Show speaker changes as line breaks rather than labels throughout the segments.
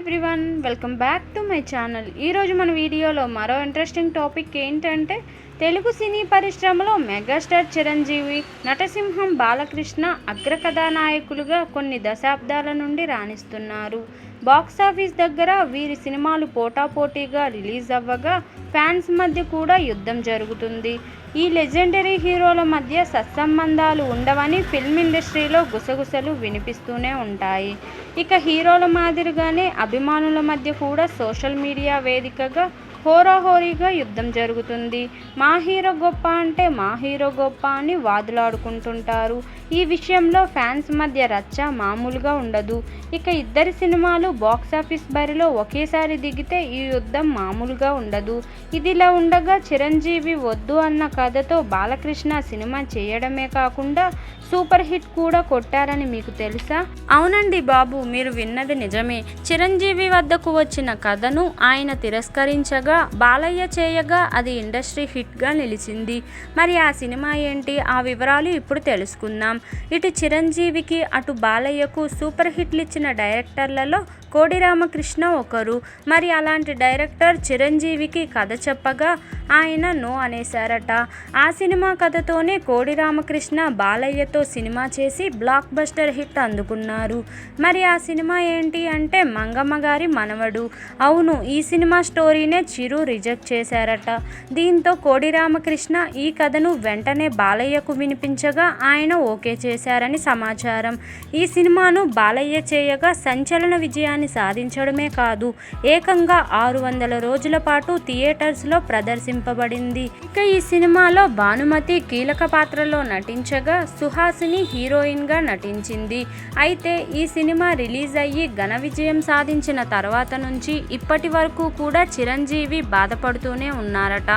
Everyone, welcome back to my channel. ఈరోజు మన వీడియోలో మరో ఇంట్రెస్టింగ్ టాపిక్ ఏంటంటే తెలుగు సినీ పరిశ్రమలో మెగాస్టార్ చిరంజీవి, నటసింహం బాలకృష్ణ అగ్రకథానాయకులుగా కొన్ని దశాబ్దాల నుండి రాణిస్తున్నారు. బాక్సాఫీస్ దగ్గర వీరి సినిమాలు పోటాపోటీగా రిలీజ్ అవ్వగా ఫ్యాన్స్ మధ్య కూడా యుద్ధం జరుగుతుంది. ఈ లెజెండరీ హీరోల మధ్య సత్సంబంధాలు ఉండవని ఫిల్మ్ ఇండస్ట్రీలో గుసగుసలు వినిపిస్తూనే ఉంటాయి. ఇక హీరోల మాదిరిగానే అభిమానుల మధ్య కూడా సోషల్ మీడియా వేదికగా హోరాహోరీగా యుద్ధం జరుగుతుంది. మా హీరో గొప్ప అంటే మా హీరో గొప్ప అని వాదులాడుకుంటుంటారు. ఈ విషయంలో ఫ్యాన్స్ మధ్య రచ్చ మామూలుగా ఉండదు. ఇక ఇద్దరి సినిమాలు బాక్సాఫీస్ బరిలో ఒకేసారి దిగితే ఈ యుద్ధం మామూలుగా ఉండదు. ఇదిలా ఉండగా చిరంజీవి వద్దు అన్న కథతో బాలకృష్ణ సినిమా చేయడమే కాకుండా సూపర్ హిట్ కూడా కొట్టారని మీకు తెలుసా? అవునండి బాబు, మీరు విన్నది నిజమే. చిరంజీవి వద్దకు వచ్చిన కథను ఆయన తిరస్కరించగా బాలయ్య చేయగా అది ఇండస్ట్రీ హిట్గా నిలిచింది. మరి ఆ సినిమా ఏంటి, ఆ వివరాలు ఇప్పుడు తెలుసుకుందాం. ఇటు చిరంజీవికి అటు బాలయ్యకు సూపర్ హిట్లు ఇచ్చిన డైరెక్టర్లలో కోడి రామకృష్ణ ఒకరు. మరి అలాంటి డైరెక్టర్ చిరంజీవికి కథ చెప్పగా ఆయన నో అనేశారట. ఆ సినిమా కథతోనే కోడి రామకృష్ణ బాలయ్యతో సినిమా చేసి బ్లాక్ బస్టర్ హిట్ అందుకున్నారు. మరి ఆ సినిమా ఏంటి అంటే మంగమ్మ గారి మనవడు. అవును, ఈ సినిమా స్టోరీనే చిరు రిజెక్ట్ చేశారట. దీంతో కోడి రామకృష్ణ ఈ కథను వెంటనే బాలయ్యకు వినిపించగా ఆయన ఓకే చేశారని సమాచారం. ఈ సినిమాను బాలయ్య చేయగా సంచలన విజయాన్ని సాధించడమే కాదు, ఏకంగా 600 రోజుల పాటు థియేటర్స్లో ప్రదర్శింపబడింది. ఇక ఈ సినిమాలో భానుమతి కీలక పాత్రలో నటించగా సుహాసిని హీరోయిన్గా నటించింది. అయితే ఈ సినిమా రిలీజ్ అయ్యి ఘన విజయం సాధించిన తర్వాత నుంచి ఇప్పటి వరకు కూడా చిరంజీవి బాధపడుతూనే ఉన్నారట.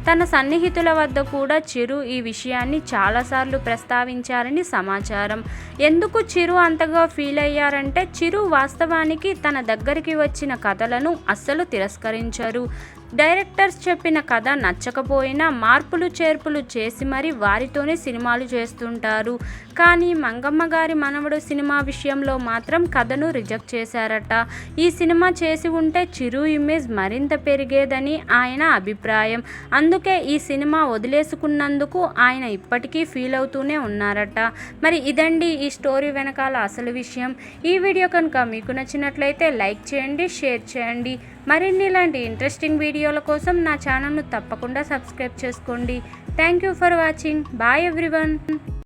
తన సన్నిహితుల వద్ద కూడా చిరు ఈ విషయాన్ని చాలాసార్లు ప్రస్తావించారని సమాచారం. ఎందుకు చిరు అంతగా ఫీల్ అయ్యారంటే చిరు వాస్తవానికి తన దగ్గరికి వచ్చిన కథలను అస్సలు తిరస్కరించరు. డైరెక్టర్స్ చెప్పిన కథ నచ్చకపోయినా మార్పులు చేర్పులు చేసి మరి వారితోనే సినిమాలు చేస్తుంటారు. కానీ మంగమ్మ గారి మనవడు సినిమా విషయంలో మాత్రం కథను రిజెక్ట్ చేశారట. ఈ సినిమా చేసి ఉంటే చిరు ఇమేజ్ మరింత పెరిగేదని ఆయన అభిప్రాయం. అందుకే ఈ సినిమా వదిలేసుకున్నందుకు ఆయన ఇప్పటికీ ఫీల్ అవుతూనే ఉన్నారట. మరి ఇదండి ఈ స్టోరీ వెనకాల అసలు విషయం. ఈ వీడియో కనుక మీకు నచ్చినట్లయితే లైక్ చేయండి, షేర్ చేయండి. మరిన్ని ఇలాంటి ఇంట్రెస్టింగ్ వీడియోల కోసం నా ఛానల్ను తప్పకుండా సబ్స్క్రైబ్ చేసుకోండి. Thank you for watching. Bye everyone.